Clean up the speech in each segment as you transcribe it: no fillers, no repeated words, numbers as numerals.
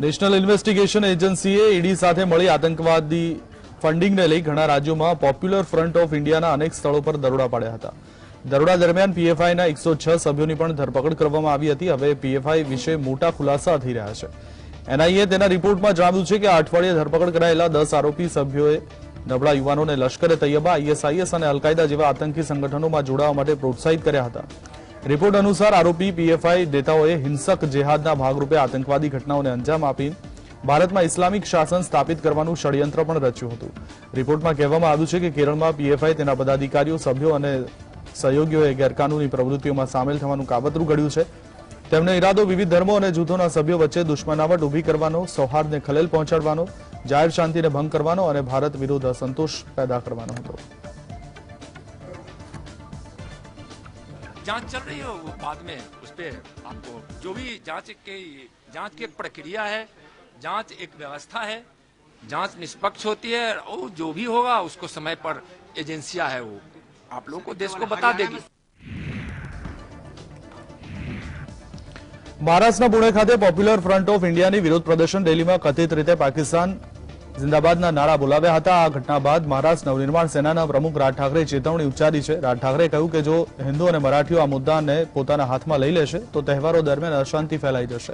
National investigation એજન્સીએ ED સાથે મળી આતંકવાદી ફંડિંગને લઈ ઘણા રાજ્યોમાં પોપ્યુલર ફ્રન્ટ ઓફ ઇન્ડિયાના અનેક સ્થળો પર દરોડા પાડ્યા હતા. દરોડા દરમિયાન પીએફઆઈના 106 સભ્યોની પણ ધરપકડ કરવામાં આવી હતી. હવે પીએફઆઈ વિશે મોટા ખુલાસા થઈ રહ્યા છે. એનઆઈએ તેના રિપોર્ટમાં જણાવ્યું છે કે આ અઠવાડિયે ધરપકડ કરાયેલા 10 આરોપી સભ્યોએ નબળા યુવાનોને લશ્કરે તૈયબા, આઈએસઆઈએસ અને અલકાયદા જેવા આતંકી સંગઠનોમાં જોડાવા માટે પ્રોત્સાહિત કર્યા હતા. રિપોર્ટ અનુસાર આરોપી પીએફઆઈ નેતાઓએ હિંસક જેહાદના ભાગરૂપે આતંકવાદી ઘટનાઓને અંજામ આપી ભારતમાં ઇસ્લામિક શાસન સ્થાપિત કરવાનું ષડયંત્ર પણ રચ્યું હતું. રિપોર્ટમાં કહેવામાં આવ્યું છે કે કેરળમાં પીએફઆઈ તેના પદાધિકારીઓ, સભ્યો અને સહયોગીઓએ ગેરકાનૂની પ્રવૃત્તિઓમાં સામેલ થવાનું કાવતરું ઘડ્યું છે. તેમનો ઇરાદો વિવિધ ધર્મો અને જૂથોના સભ્યો વચ્ચે દુશ્મનાવટ ઊભી કરવાનો, સૌહાર્દને ખલેલ પહોંચાડવાનો, જાહેર શાંતિને ભંગ કરવાનો અને ભારત વિરુદ્ધ અસંતોષ पैदा करवाना હતો. जांच चल रही है, वो बाद में उस पे आपको जो भी जांच की एक प्रक्रिया है, जांच एक व्यवस्था है, जांच निष्पक्ष होती है और जो भी होगा उसको समय पर एजेंसियां है वो आप लोगों को देश को बता देगी. મહારાષ્ટ્રના પુણે ખાતે પોપ્યુલર ફ્રન્ટ ઓફ ઇન્ડિયાની વિરોધ પ્રદર્શન રેલીમાં કથિત રીતે પાકિસ્તાન જિંદાબાદના નારા બોલાવ્યા હતા. આ ઘટના બાદ મહારાષ્ટ્ર નવનિર્માણ સેનાના પ્રમુખ રાજ ઠાકરે ચેતવણી ઉચ્ચારી છે. રાજ ઠાકરે કહ્યું કે જો હિન્દુ અને મરાઠીઓ આ મુદ્દાને પોતાના હાથમાં લઈ લેશે તો તહેવારો દરમિયાન અશાંતિ ફેલાઈ જશે.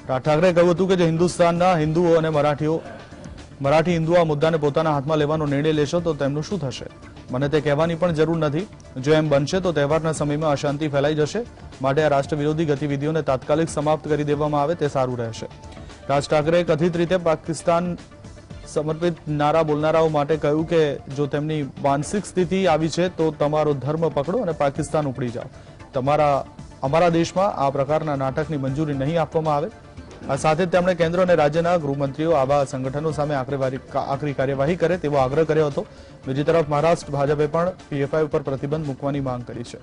રાજ ઠાકરે કહ્યું હતું કે જો હિન્દુસ્તાનના હિન્દુઓ અને મરાઠી હિન્દુઓ આ મુદ્દાને પોતાના હાથમાં લેવાનો નિર્ણય લેશે તો તેમનું શું થશે? મને તે કહેવાની પણ જરૂર નથી. જો એમ બનશે તો તહેવારના સમયમાં અશાંતિ ફેલાઈ જશે. માટે આ રાષ્ટ્ર વિરોધી ગતિવિધિઓને તાત્કાલિક સમાપ્ત કરી દેવામાં આવે તે સારું રહેશે. રાજ ઠાકરે કથિત રીતે પાકિસ્તાન સમર્પિત નારા બોલનારાઓ માટે કહ્યું કે જો તેમની માનસિક સ્થિતિ આવી છે તો તમારો ધર્મ પકડો અને પાકિસ્તાન ઉપડી જાઓ. અમારા દેશમાં આ પ્રકારના નાટકની મંજૂરી નહીં આપવામાં આવે. આ સાથે જ તેમણે કેન્દ્ર અને રાજ્યના ગૃહમંત્રીઓ આવા સંગઠનો સામે આકરી કાર્યવાહી કરે તેવો આગ્રહ કર્યો હતો. બીજી તરફ મહારાષ્ટ્ર ભાજપે પણ પીએફઆઈ ઉપર પ્રતિબંધ મૂકવાની માંગ કરી છે.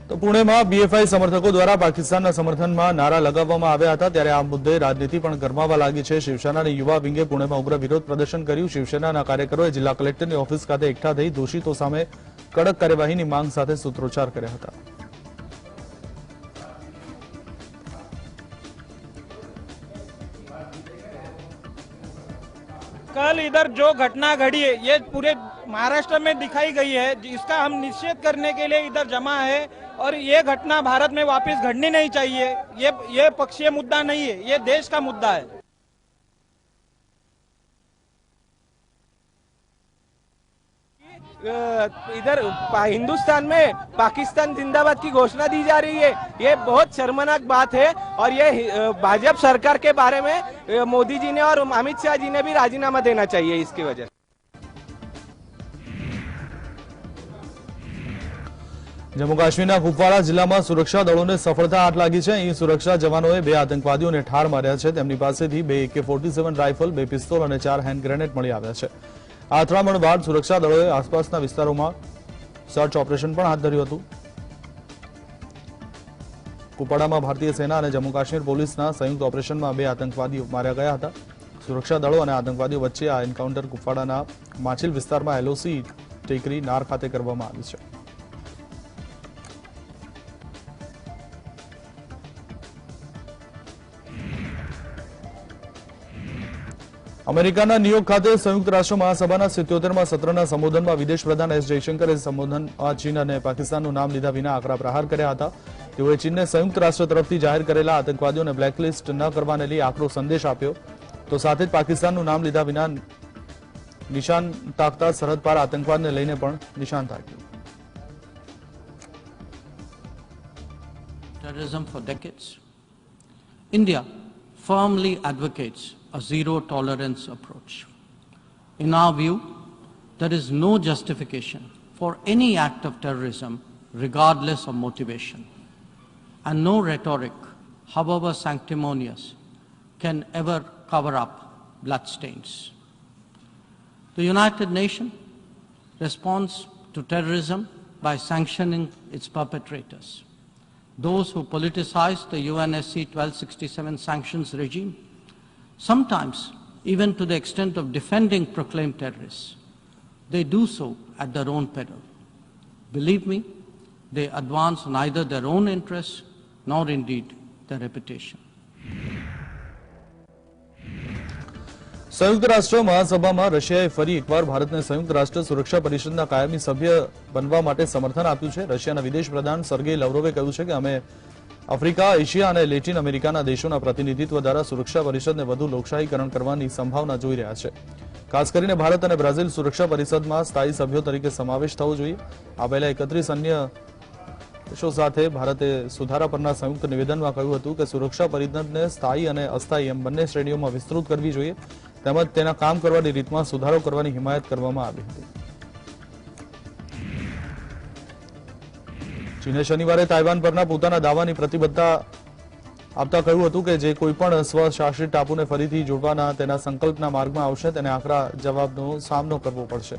તો પુણેમાં બીએફઆઈ સમર્થકો દ્વારા પાકિસ્તાનના સમર્થનમાં નારા લગાવવામાં આવ્યા હતા. ત્યારે આ મુદ્દે રાજનીતિ પણ ગરમાવા લાગી છે. શિવસેનાની યુવા વિંગે પુણેમાં ઉગ્ર વિરોધ પ્રદર્શન કર્યું. શિવસેનાના કાર્યકરોએ જિલ્લા કલેક્ટરની ઓફિસ ખાતે એકઠા થઈ દોષિતો સામે કડક કાર્યવાહીની માંગ સાથે સૂત્રોચ્ચાર કર્યા હતા. कल इधर जो घटना घड़ी है ये पूरे महाराष्ट्र में दिखाई गई है, इसका हम निश्चित करने के लिए इधर जमा है और ये घटना भारत में वापस घटनी नहीं चाहिए. ये पक्षीय मुद्दा नहीं है, ये देश का मुद्दा है. इधर हिंदुस्तान में पाकिस्तान जिंदाबाद की घोषणा दी जा रही है. ये बहुत शर्मनाक बात है और ये भाजपा सरकार के बारे में मोदी जी ने और अमित शाह जी ने भी राजीनामा देना चाहिए इसकी वजह से. જમ્મુ કાશ્મીરના કુપવાડા जिल्लाમાં સુરક્ષા દળોને સફળતા હાથ લાગી છે. અહીં સુરક્ષા જવાનોએ 2 આતંકવાદીઓને ઠાર માર્યા છે. તેમની પાસેથી 2 AK-47 રાઇફલ, 2 પિસ્તોલ અને 4 હેન્ડ ગ્રેનેડ મળી આવ્યા છે. આ અથડામણ બાદ સુરક્ષા દળોએ આસપાસના વિસ્તારોમાં સર્ચ ઓપરેશન પણ હાથ ધર્યું હતું. કુપવાડામાં ભારતીય સેના અને જમ્મુ કાશ્મીર પોલીસના સંયુક્ત ઓપરેશનમાં 2 આતંકવાદીઓ માર્યા ગયા હતા. સુરક્ષા દળો અને આતંકવાદીઓ વચ્ચે આ એન્કાઉન્ટર કુપવાડાના માછિલ વિસ્તારમાં એલઓસી ટેકરી નાર ખાતે કરવામાં આવી છે. અમેરિકાના ન્યુયોર્ક ખાતે સંયુક્ત રાષ્ટ્ર મહાસભાના 77મા સત્રના સંબોધનમાં વિદેશ પ્રધાન એસ જયશંકરે સંબોધનમાં ચીન અને પાકિસ્તાનનું નામ લીધા વિના આકરા પ્રહાર કર્યા હતા. તેઓએ ચીનને સંયુક્ત રાષ્ટ્ર તરફથી જાહેર કરેલા આતંકવાદીઓને બ્લેકલિસ્ટ ન કરવાને લઈ આકરો સંદેશ આપ્યો. તો સાથે જ પાકિસ્તાનનું નામ લીધા વિના નિશાન તાકતા સરહદ પાર આતંકવાદને લઈને પણ નિશાન તાક્યું. Terrorism for decades. India firmly advocates a zero-tolerance approach. In our view, there is no justification for any act of terrorism regardless of motivation. And no rhetoric, however sanctimonious, can ever cover up bloodstains. The United Nations responds to terrorism by sanctioning its perpetrators. Those who politicize the UNSC 1267 sanctions regime, sometimes even to the extent of defending proclaimed terrorists, they do so at their own peril. Believe me, they advance neither their own interests nor indeed their reputation. સંયુક્ત રાષ્ટ્ર મહાસભામાં રશિયાએ ફરી એકવાર ભારતને સંયુક્ત રાષ્ટ્ર સુરક્ષા પરિષદના કાયમી સભ્ય બનવા માટે સમર્થન આપ્યું છે. રશિયાના વિદેશ પ્રધાન સર્ગેઈ લાવ્રોવે કહ્યું છે કે અમે આફ્રિકા, એશિયા અને લેટિન અમેરિકાના દેશોના પ્રતિનિધિત્વ દ્વારા સુરક્ષા પરિષદને વધુ લોકશાહીકરણ કરવાની સંભાવના જોઈ રહ્યા છે. ખાસ કરીને ભારત અને બ્રાઝિલ સુરક્ષા પરિષદમાં સ્થાયી સભ્યો તરીકે સમાવેશ થવો જોઈએ. આ પહેલા 31 અન્ય દેશો સાથે ભારતે સુધારા પરના સંયુક્ત નિવેદનમાં કહ્યું હતું કે સુરક્ષા પરિષદને સ્થાયી અને અસ્થાયી એમ બંને શ્રેણીઓમાં વિસ્તૃત કરવી જોઈએ તેમજ તેના કામ કરવાની રીતમાં સુધારો કરવાની હિમાયત કરવામાં આવી હતી. ચીને શનિવારે તાઇવાન પરના પોતાના દાવાની પ્રતિબદ્ધતા આપતા કહ્યું હતું કે જે કોઈપણ સ્વશાસિત ટાપુને ફરીથી જોડવાના તેના સંકલ્પના માર્ગમાં આવશે તેને આકરા જવાબનો સામનો કરવો પડશે.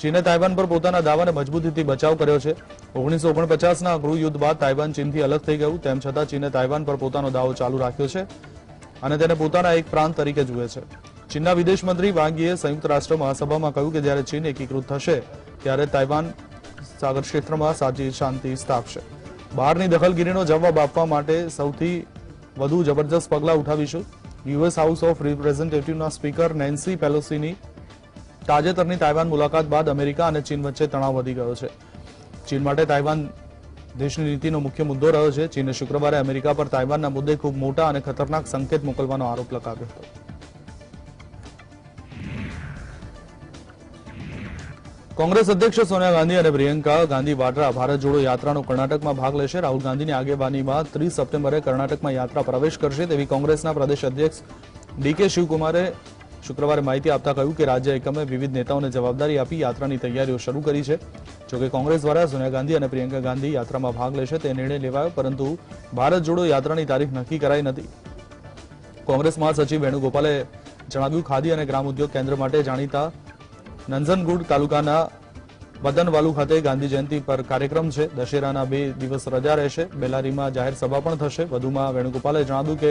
ચીને તાઇવાન પર પોતાના દાવાને મજબૂતીથી બચાવ કર્યો છે. 1949ના ગૃહ યુદ્ધ બાદ તાઇવાન ચીનથી અલગ થઈ ગયું, તેમ છતાં ચીને તાઇવાન પર પોતાનો દાવો ચાલુ રાખ્યો છે અને તેને પોતાના એક પ્રાંત તરીકે જુએ છે. ચીનના વિદેશ મંત્રી વાંગીએ સંયુક્ત રાષ્ટ્ર મહાસભામાં કહ્યું કે જ્યારે ચીન એકીકૃત થશે ત્યારે તાઇવાન સાગર ક્ષેત્રમાં સાચી શાંતિ સ્થાપશે. બહારની દખલગીરીનો જવાબ આપવા માટે સૌથી વધુ જબરજસ્ત પગલાં ઉઠાવીશું. યુએસ હાઉસ ઓફ રિપ્રેઝેન્ટેટિવના સ્પીકર નેન્સી પેલોસીની તાજેતરની તાઇવાન મુલાકાત બાદ અમેરિકા અને ચીન વચ્ચે તણાવ વધી ગયો છે. ચીન માટે તાઇવાન દેશની નીતિનો મુખ્ય મુદ્દો રહ્યો છે. ચીને શુક્રવારે અમેરિકા પર તાઇવાનના મુદ્દે ખૂબ મોટા અને ખતરનાક સંકેત મોકલવાનો આરોપ લગાવ્યો હતો. કોંગ્રેસ અધ્યક્ષ સોનિયા ગાંધી અને પ્રિયંકા ગાંધી વાડ્રા ભારત જોડો યાત્રાનો કર્ણાટકમાં ભાગ લેશે. રાહુલ ગાંધીની આગેવાનીમાં 30 સપ્ટેમ્બરે કર્ણાટકમાં યાત્રા પ્રવેશ કરશે તેવી કોંગ્રેસના પ્રદેશ અધ્યક્ષ ડીકે શિવકુમારે શુક્રવારે માહિતી આપતા કહ્યું કે રાજ્ય એકમે વિવિધ નેતાઓને જવાબદારી આપી યાત્રાની તૈયારીઓ શરૂ કરી છે. જોકે કોંગ્રેસ દ્વારા સોનિયા ગાંધી અને પ્રિયંકા ગાંધી યાત્રામાં ભાગ લેશે તે નિર્ણય લેવાયો, પરંતુ ભારત જોડો યાત્રાની તારીખ નક્કી કરાઈ નથી. કોંગ્રેસ મહાસચિવ વેણુગોપાલે જણાવ્યું, ખાદી અને ગ્રામ ઉદ્યોગ કેન્દ્ર માટે જાણીતા નંજનગુડ તાલુકાના વદનવાલુ ખાતે ગાંધી જયંતિ પર કાર્યક્રમ છે. દશેરાના 2 દિવસ રજા રહેશે. બેલારીમાં જાહેર સભા પણ થશે. વધુમાં વેણુગોપાલે જણાવ્યું કે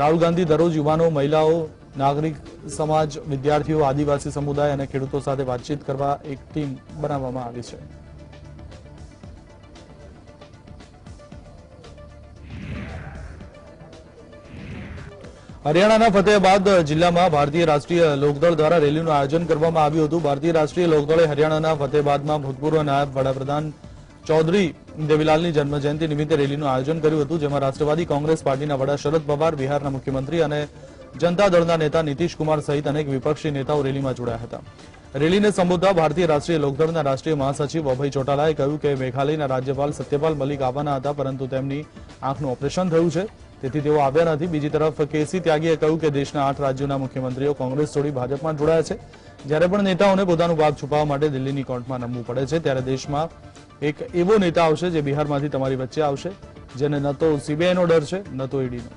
રાહુલ ગાંધી દરરોજ યુવાનો, મહિલાઓ, નાગરિક સમાજ, વિદ્યાર્થીઓ, આદિવાસી સમુદાય અને ખેડૂતો સાથે વાતચીત કરવા એક ટીમ બનાવવામાં આવી છે. હરિયાણાના ફતેહાબાદ જિલ્લામાં ભારતીય રાષ્ટ્રીય લોકદળ દ્વારા રેલીનું આયોજન કરવામાં આવ્યું હતું. ભારતીય રાષ્ટ્રીય લોકદળે હરિયાણાના ફતેહાબાદમાં ભૂતપૂર્વ નાયબ વડાપ્રધાન ચૌધરી દેવીલાલની જન્મજયંતિ નિમિત્તે રેલીનું આયોજન કર્યું હતું, જેમાં રાષ્ટ્રવાદી કોંગ્રેસ પાર્ટીના વડા શરદ પવાર, બિહારના મુખ્યમંત્રી અને જનતા દળના નેતા નીતિશ કુમાર સહિત અનેક વિપક્ષી નેતાઓ રેલીમાં જોડાયા હતા. રેલીને સંબોધતા ભારતીય રાષ્ટ્રીય લોકદળના રાષ્ટ્રીય મહાસચિવ અભય ચોટાલાએ કહ્યું કે મેઘાલયના રાજ્યપાલ સત્યપાલ મલિક આવવાના હતા, પરંતુ તેમની આંખનું ઓપરેશન થયું છે, તેથી તેઓ આવ્યા નથી. બીજી તરફ કેસી ત્યાગીએ કહ્યું કે દેશના 8 રાજ્યોના મુખ્યમંત્રીઓ કોંગ્રેસ છોડી ભાજપમાં જોડાયા છે. જ્યારે પણ નેતાઓને પોતાનું ભાગ છુપાવવા માટે દિલ્હીની કોર્ટમાં નમવું પડે છે, ત્યારે દેશમાં એક એવો નેતા આવશે જે બિહારમાંથી તમારી વચ્ચે આવશે, જેને ન તો સીબીઆઈનો ડર છે ન તો ઈડીનો.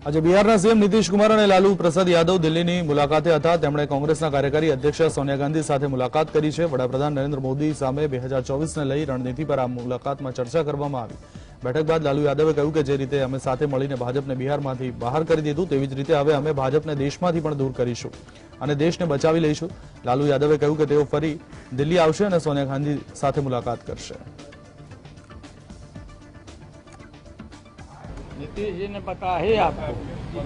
આજે બિહારના સીએમ નીતિશ કુમાર અને લાલુ પ્રસાદ યાદવ દિલ્હીની મુલાકાતે હતા. તેમણે કોંગ્રેસના કાર્યકારી અધ્યક્ષ સોનિયા ગાંધી સાથે મુલાકાત કરી છે. વડાપ્રધાન નરેન્દ્ર મોદી સામે 2024ને લઈ રણનીતિ પર આ મુલાકાતમાં ચર્ચા કરવામાં આવી. બેઠક બાદ લાલુ યાદવે કહ્યું કે જે રીતે અમે સાથે મળીને ભાજપને બિહારમાંથી બહાર કરી દીધું, તેવી જ રીતે હવે અમે ભાજપને દેશમાંથી પણ દૂર કરીશું અને દેશને બચાવી લઈશું. લાલુ યાદવે કહ્યું કે તેઓ ફરી દિલ્હી આવશે અને સોનિયા ગાંધી સાથે મુલાકાત કરશે. नीतीश जी ने बताया ही आपको,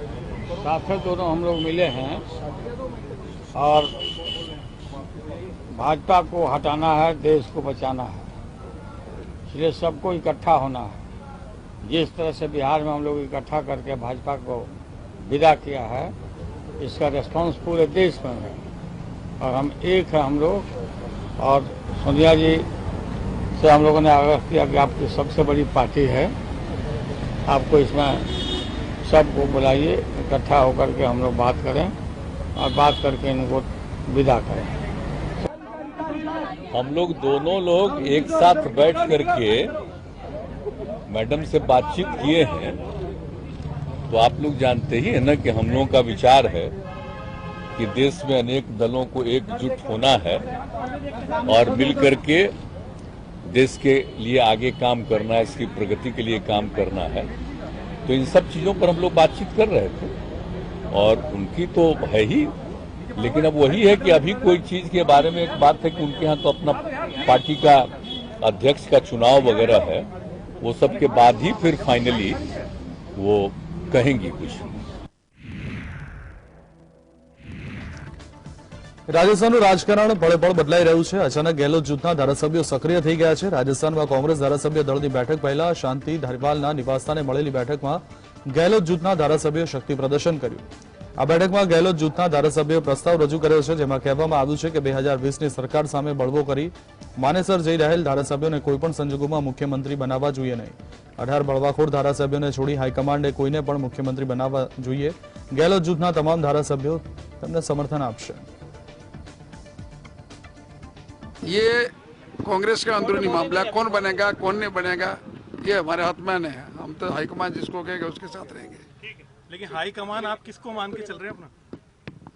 साथ में दोनों हम लोग मिले हैं और भाजपा को हटाना है, देश को बचाना है, इसलिए सबको इकट्ठा होना है. जिस तरह से बिहार में हम लोग इकट्ठा करके भाजपा को विदा किया है, इसका रिस्पांस पूरे देश में है और हम एक है हम लोग. और सोनिया जी से हम लोगों ने आग्रह किया कि आपकी सबसे बड़ी पार्टी है, आपको इसमें सबको बुलाइए, इकट्ठा होकर के हम लोग बात करें और बात करके इनको विदा करें. हम लोग दोनों लोग एक साथ बैठ करके मैडम से बातचीत किए हैं, तो आप लोग जानते ही है ना कि हम लोगों का विचार है कि देश में अनेक दलों को एकजुट होना है और मिल करके देश के लिए आगे काम करना है, इसकी प्रगति के लिए काम करना है. तो इन सब चीजों पर हम लोग बातचीत कर रहे थे और उनकी तो है ही लेकिन अब वही है कि अभी कोई चीज के बारे में एक बात है कि उनके यहाँ तो अपना पार्टी का अध्यक्ष का चुनाव वगैरह है, वो सब के बाद ही फिर फाइनली वो कहेंगी कुछ। રાજસ્થાનનું રાજકારણ પળે પળ બદલાઈ રહ્યું છે। અચાનક ગેહલોત જૂથના ધારાસભ્યો સક્રિય થઈ ગયા છે। રાજસ્થાનમાં કોંગ્રેસ ધારાસભ્ય દળની બેઠક પહેલા શાંતિ ધારીવાલના નિવાસસ્થાને મળેલી બેઠકમાં ગેહલોત જૂથના ધારાસભ્યોએ શક્તિ પ્રદર્શન કર્યું। આ બેઠકમાં ગેહલોત જૂથના ધારાસભ્યોએ પ્રસ્તાવ રજૂ કર્યો છે, જેમાં કહેવામાં આવ્યું છે કે 2020ની સરકાર સામે બળવો કરી માનેસર જઈ રહેલ ધારાસભ્યોને કોઈપણ સંજોગોમાં મુખ્યમંત્રી બનાવવા જોઈએ નહીં। 18 બળવાખોર ધારાસભ્યોને છોડી હાઈકમાન્ડે કોઈને પણ મુખ્યમંત્રી બનાવવા જોઈએ। ગેહલોત જૂથના તમામ ધારાસભ્યો તેમને સમર્થન આપશે। ये कांग्रेस का अंदरूनी मामला, कौन बनेगा कौन नहीं बनेगा ये हमारे हाथ में नहीं है। हम तो हाईकमान जिसको कहेंगे उसके साथ रहेंगे। ठीक है, लेकिन हाईकमान आप किसको मान के चल रहे हैं अपना?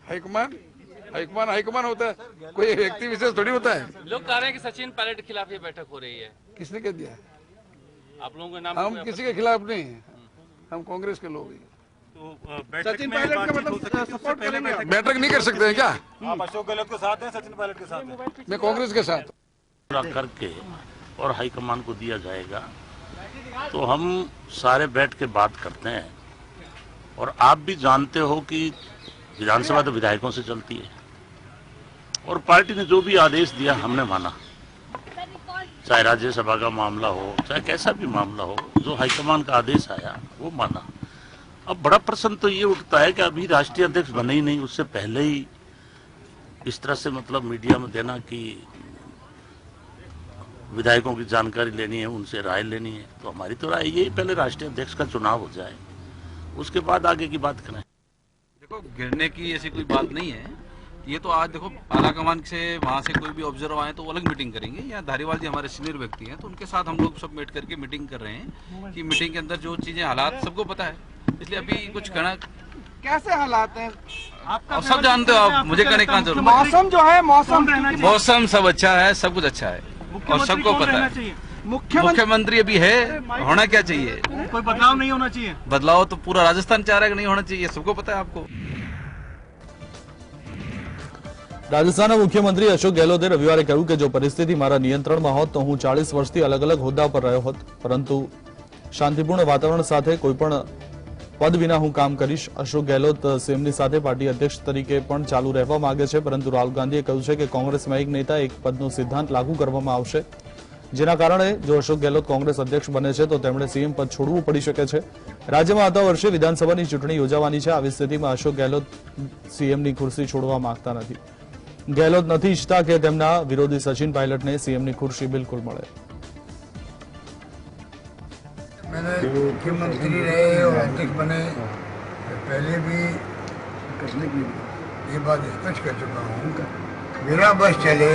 हाईकमान हाईकमान हाईकमान होता है, कोई व्यक्ति विशेष थोड़ी होता है। लोग कह रहे हैं कि सचिन पायलट के खिलाफ ये बैठक हो रही है, किसने कह दिया? आप लोगों के नाम हम किसी के खिलाफ नहीं हैं, हम कांग्रेस के लोग हैं। तो बैठक में बातचीत हो सकती है, सबसे पहले बैठक नहीं कर सकते हैं क्या? आप अशोक गहलोत के साथ हैं, सचिन पायलट के साथ हैं? मैं कांग्रेस के साथ। पूरा करके और हाईकमान को दिया जाएगा, तो हम सारे बैठ के बात करते हैं। और आप भी जानते हो कि विधानसभा तो विधायकों से चलती है, और पार्टी ने जो भी आदेश दिया हमने माना, चाहे राज्यसभा का मामला हो चाहे कैसा भी मामला हो, जो हाईकमान का आदेश आया वो माना। अब बड़ा प्रश्न तो ये उठता है कि अभी राष्ट्रीय अध्यक्ष बने ही नहीं, उससे पहले ही इस तरह से मतलब मीडिया में देना कि विधायकों की जानकारी लेनी है, उनसे राय लेनी है। तो हमारी तो राय यही, पहले राष्ट्रीय अध्यक्ष का चुनाव हो जाए, उसके बाद आगे की बात करें। देखो, गिरने की ऐसी कोई बात नहीं है। ये तो आज देखो आला कमान से वहाँ से कोई भी ऑब्जर्वर आए तो वो अलग मीटिंग करेंगे। या धारीवाल जी हमारे सीनियर व्यक्ति हैं, तो उनके साथ हम लोग सब बैठ करके मीटिंग कर रहे हैं कि मीटिंग के अंदर जो चीजें हालात सबको पता है, इसलिए अभी कुछ कहना। कैसे हालात हैं और सब जानते हो आप, मुझे कहने का जरूरत। मौसम जो है मौसम सब अच्छा है, सब कुछ अच्छा है और सबको पता है। मुख्यमंत्री अभी है, होना क्या चाहिए? कोई बदलाव नहीं होना चाहिए? बदलाव तो पूरा राजस्थान चाह रहा है कि नहीं होना चाहिए, सबको पता है आपको। રાજસ્થાનના મુખ્યમંત્રી અશોક ગેહલોતે રવિવારે કહ્યું કે જો પરિસ્થિતિ મારા નિયંત્રણમાં હોત તો હું 40 વર્ષથી અલગ અલગ હોદ્દા પર રહ્યો હોત, પરંતુ શાંતિપૂર્ણ વાતાવરણ સાથે કોઈપણ પદ વિના હું કામ કરીશ। અશોક ગેહલોત સીએમની સાથે પાર્ટી અધ્યક્ષ તરીકે પણ ચાલુ રહેવા માંગે છે, પરંતુ રાહુલ ગાંધીએ કહ્યું છે કે કોંગ્રેસમાં એક નેતા એક પદનો સિદ્ધાંત લાગુ કરવામાં આવશે, જેના કારણે જો અશોક ગેહલોત કોંગ્રેસ અધ્યક્ષ બને છે તો તેમણે સીએમ પદ છોડવું પડી શકે છે। રાજ્યમાં આવતા વર્ષે વિધાનસભાની ચૂંટણી યોજાવાની છે। આવી સ્થિતિમાં અશોક ગેહલોત સીએમની ખુરશી છોડવા માંગતા નથી। ગેહલોત નથી ઈચ્છતા કે તેમના વિરોધી સચિન પાયલટને સીએમની ખુરશી बिल्कुल મળે। मैंने मुख्यमंत्री रहे और अध्यक्ष बने पहले भी ये बात स्पष्ट कर चुका हूँ, मेरा बस चले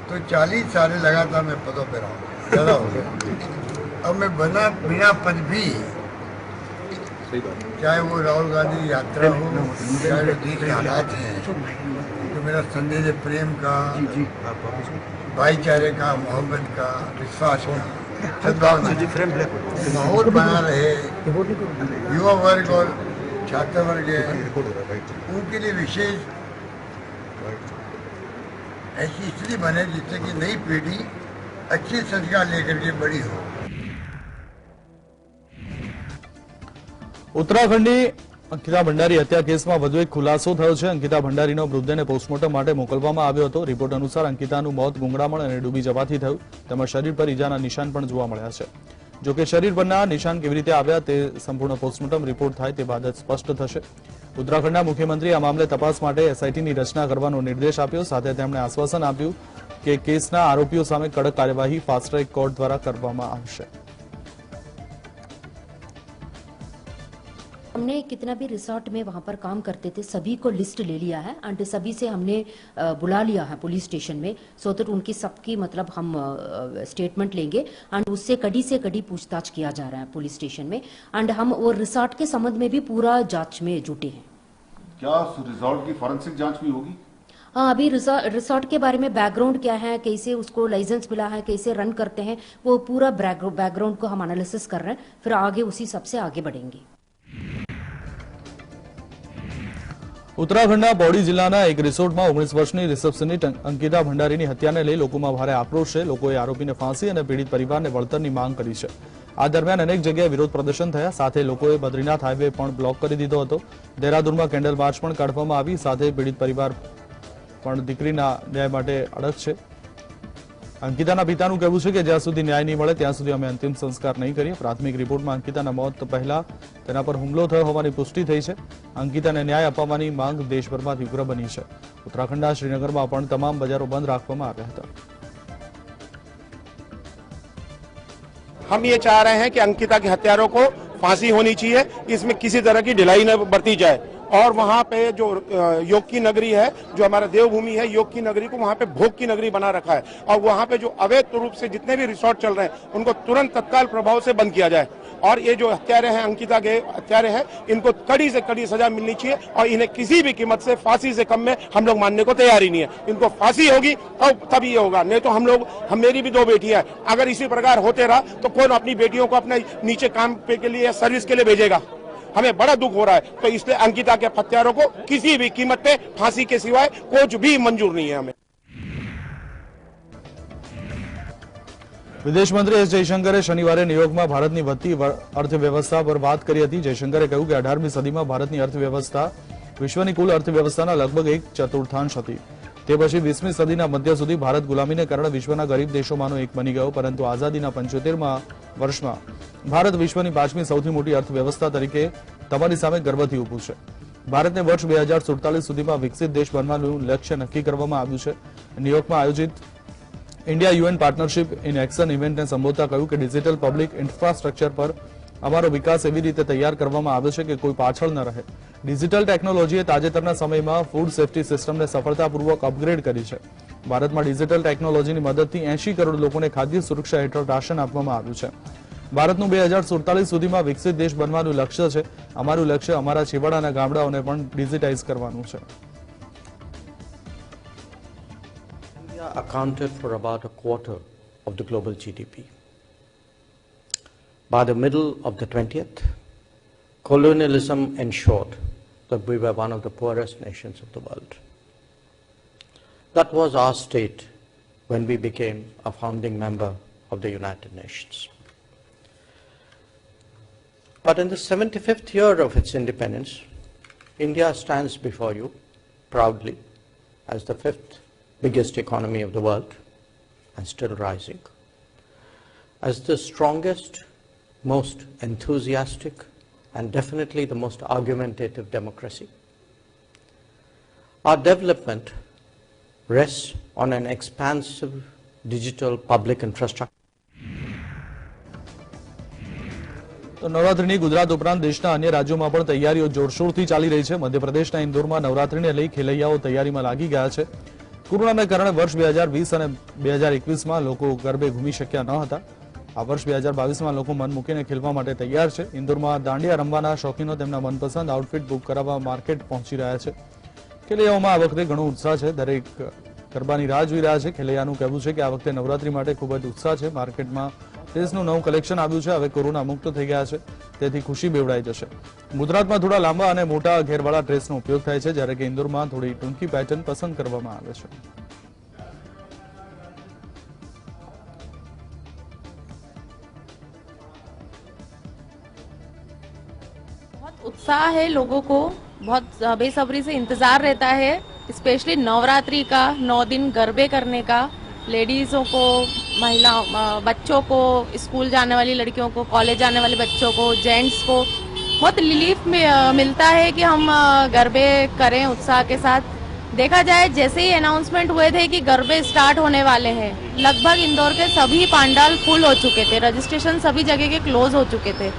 तो 40 साल लगातार मैं पदों पर रहा हूँ, ज़्यादा हो गया। अब मैं बिना पद भी, चाहे वो राहुल गांधी यात्रा हो, चाहे वो देश के हालात हैं, तो मेरा संदेश प्रेम का, भाईचारे का, मोहब्बत का, विश्वास का, सद्भावना माहौल बना रहे। युवा वर्ग और छात्र वर्ग है, उनके लिए विशेष ऐसी स्थिति बने जिससे कि नई पीढ़ी अच्छे संस्कार लेकर के बड़ी हो। ઉત્તરાખંડની અંકિતા ભંડારી હત્યા કેસમાં વધુ એક ખુલાસો થયો છે। અંકિતા ભંડારીનો મૃતદેહને પોસ્ટમોર્ટમ માટે મોકલવામાં આવ્યો હતો। રિપોર્ટ અનુસાર અંકિતાનું મોત ગુંગળામણ અને ડૂબી જવાથી થયું, તેમજ શરીર પર ઈજાના નિશાન પણ જોવા મળ્યા છે। જો કે શરીર પરના નિશાન કેવી રીતે આવ્યા તે સંપૂર્ણ પોસ્ટમોર્ટમ રિપોર્ટ થાય તે બાદ જ સ્પષ્ટ થશે। ઉત્તરાખંડના મુખ્યમંત્રીએ આ મામલે તપાસ માટે એસઆઈટીની રચના કરવાનો નિર્દેશ આપ્યો। સાથે તેમણે આશ્વાસન આપ્યું કે કેસના આરોપીઓ સામે કડક કાર્યવાહી ફાસ્ટ ટ્રેક કોર્ટ દ્વારા કરવામાં આવશે। हमने कितना भी रिसोर्ट में वहाँ पर काम करते थे सभी को लिस्ट ले लिया है एंड सभी से हमने बुला लिया है पुलिस स्टेशन में, सो दैट उनकी सबकी मतलब हम स्टेटमेंट लेंगे एंड उससे कड़ी से कड़ी पूछताछ किया जा रहा है पुलिस स्टेशन में। एंड हम वो रिसोर्ट के संबंध में भी पूरा जांच में जुटे हैं। क्या रिसोर्ट की फॉरेंसिक जांच भी होगी? हाँ, अभी रिसोर्ट के बारे में बैकग्राउंड क्या है, कैसे उसको लाइसेंस मिला है, कैसे रन करते हैं, वो पूरा बैकग्राउंड को हम एनालिसिस कर रहे हैं, फिर आगे उसी सबसे आगे बढ़ेंगे। ઉત્તરાખંડના પૌડી જિલ્લાના એક રિસોર્ટમાં 19 વર્ષની રિસેપ્શનિસ્ટ અંકિતા ભંડારીની હત્યાને લઈ લોકોમાં ભારે આક્રોશ છે. લોકોએ આરોપીને ફાંસી અને પીડિત પરિવારને વળતરની માંગ કરી છે. આ દરમિયાન અનેક જગ્યાએ વિરોધ પ્રદર્શન થયા. સાથે લોકોએ બદ્રીનાથ હાઈવે પણ બ્લોક કરી દીધો હતો. દહેરાદૂનમાં કેન્ડલ માર્ચ પણ કાઢવામાં આવી. સાથે પીડિત પરિવાર પણ દીકરીના ન્યાય માટે અડગ છે. અંકિતાના પિતાનું કહેવું છે કે જ્યાં સુધી ન્યાય નહીં મળે ત્યાં સુધી અમે અંતિમ સંસ્કાર નહીં કરીએ. પ્રાથમિક રિપોર્ટમાં અંકિતાના મોત પહેલા તેના પર હુમલો થયો હોવાની પુષ્ટિ થઈ છે. અંકિતાને ન્યાય અપાવવાની માંગ દેશભરમાં તીવ્ર બની છે. ઉત્તરાખંડના શ્રીનગરમાં પણ તમામ બજારો બંધ રાખવામાં આવ્યા હતા. हम ये चाह रहे हैं कि अंकिता के हत्यारों को फांसी होनी चाहिए, इसमें किसी तरह की ढिलाई न बरती जाए और वहाँ पे जो योग की नगरी है, जो हमारा देवभूमि है, योग की नगरी को वहाँ पे भोग की नगरी बना रखा है और वहाँ पे जो अवैध रूप से जितने भी रिसोर्ट चल रहे हैं उनको तुरंत तत्काल प्रभाव से बंद किया जाए और ये जो हत्यारे हैं, अंकिता के हत्यारे हैं, इनको कड़ी से कड़ी सजा मिलनी चाहिए और इन्हें किसी भी कीमत से फांसी से कम में हम लोग मानने को तैयार ही नहीं है. इनको फांसी होगी तब ये होगा, नहीं तो हम मेरी भी 2 बेटियां हैं, अगर इसी प्रकार होते रहा तो कौन अपनी बेटियों को अपने नीचे काम पे के लिए या सर्विस के लिए भेजेगा. हमें बड़ा दुख हो रहा है. तो इसलिए अंकिता के हत्यारों को किसी भी कीमत पे फांसी के सिवाय कुछ भी मंजूर नहीं है. हमें વિદેશ મંત્રી એસ જયશંકરે શનિવારે ન્યુયોર્કમાં ભારતની વધતી અર્થવ્યવસ્થા પર વાત કરી હતી. જયશંકરે કહ્યું કે 18મી સદીમાં ભારતની અર્થવ્યવસ્થા વિશ્વની કુલ અર્થવ્યવસ્થાના લગભગ 1/4 હતી. તે પછી 20મી સદીના મધ્ય સુધી ભારત ગુલામીને કારણે વિશ્વના ગરીબ દેશોમાંનો એક બની ગયો, પરંતુ આઝાદીના 75મા વર્ષમાં ભારત વિશ્વની 5મી સૌથી મોટી અર્થવ્યવસ્થા તરીકે તમારી સામે ગર્વથી ઊભું છે. ભારતને વર્ષ 2047 સુધીમાં વિકસિત દેશ બનવાનું લક્ષ્ય નક્કી કરવામાં આવ્યું છે. ન્યુયોર્કમાં આયોજિત India UN partnership in action ઇવેન્ટને સંબોધતા કહ્યું કે ડિજિટલ પબ્લિક ઇન્ફ્રાસ્ટ્રક્ચર પર અમારો વિકાસ એવી રીતે તૈયાર કરવામાં આવ્યો છે કે કોઈ પાછળ ન રહે. ડિજિટલ ટેકનોલોજીએ તાજેતરના સમયમાં ફૂડ સેફ્ટી સિસ્ટમને સફળતાપૂર્વક અપગ્રેડ કરી છે. ભારતમાં ડિજિટલ ટેકનોલોજીની મદદથી 80 કરોડ લોકોને ખાદ્ય સુરક્ષા હેઠળ રાશન આપવામાં આવ્યું છે. ભારતનું 2047 સુધીમાં વિકસિત દેશ બનવાનું લક્ષ્ય છે. અમારું લક્ષ્ય અમારા છેવાડાના ગામડાઓને પણ ડિજિટાઇઝ કરવાનું છે. Accounted for about a quarter of the global GDP. By the middle of the 20th, colonialism ensured that we were one of the poorest nations of the world. That was our state when we became a founding member of the United Nations. But in the 75th year of its independence, India stands before you proudly as the 5th biggest economy of the world and still rising, as the strongest, most enthusiastic and definitely the most argumentative democracy. Our development rests on an expansive digital public infrastructure. તો નવરાત્રીની ગુજરાત ઉપરાંત દેશના અન્ય રાજ્યોમાં પણ તૈયારીઓ જોરશોરથી ચાલી રહી છે. મધ્યપ્રદેશના ઇન્દોરમાં નવરાત્રીને લઈ ખેલૈયાઓ તૈયારીમાં લાગી ગયા છે. કોરોનાને કારણે વર્ષ 2020 અને 2021માં લોકો ગરબે ઘૂમી શક્યા ન હતા. આ વર્ષ 2022માં લોકો મન મૂકીને ખેલવા માટે તૈયાર છે. ઇન્દોરમાં દાંડિયા રમવાના શોખીનો તેમના મનપસંદ આઉટફિટ બુક કરાવવા માર્કેટ પહોંચી રહ્યા છે. ખેલૈયાઓમાં આ વખતે ઘણો ઉત્સાહ છે. દરેક ગરબાની રાહ જોઈ રહ્યા છે. ખેલૈયાનું કહેવું છે કે આ વખતે નવરાત્રી માટે ખૂબ જ ઉત્સાહ છે. માર્કેટમાં ડ્રેસનું નવું કલેક્શન આવ્યું છે. હવે કોરોના મુક્ત થઈ ગયા છે, તેથી ખુશી બેવડાઈ જશે. ગુજરાતમાં થોડા લાંબા અને મોટા ઘેરવાળા ડ્રેસનો ઉપયોગ થાય છે, જ્યારે કે ઇન્દોરમાં થોડી ટૂંકી પેટર્ન પસંદ કરવામાં આવે છે. उत्साह है लोगों को, बहुत बेसब्री से इंतजार रहता है, स्पेशली नवरात्रि का 9 दिन गरबे करने का. लेडीज़ों को, महिलाओं, बच्चों को, स्कूल जाने वाली लड़कियों को, कॉलेज जाने वाले बच्चों को, जेंट्स को बहुत रिलीफ मिलता है कि हम गरबे करें उत्साह के साथ. देखा जाए जैसे ही अनाउंसमेंट हुए थे कि गरबे स्टार्ट होने वाले हैं, लगभग इंदौर के सभी पंडाल फुल हो चुके थे. रजिस्ट्रेशन सभी जगह के क्लोज हो चुके थे.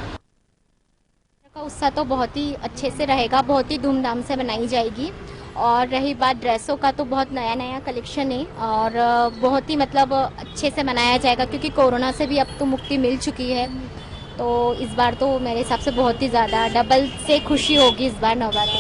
उत्साह तो बहुत ही अच्छे से रहेगा, बहुत ही धूमधाम से मनाई जाएगी. और रही बात ड्रेसों का, तो बहुत नया नया कलेक्शन है और बहुत ही मतलब अच्छे से मनाया जाएगा, क्योंकि कोरोना से भी अब तो मुक्ति मिल चुकी है. तो इस बार तो मेरे हिसाब से बहुत ही ज़्यादा डबल से खुशी होगी इस बार नवरात्रि.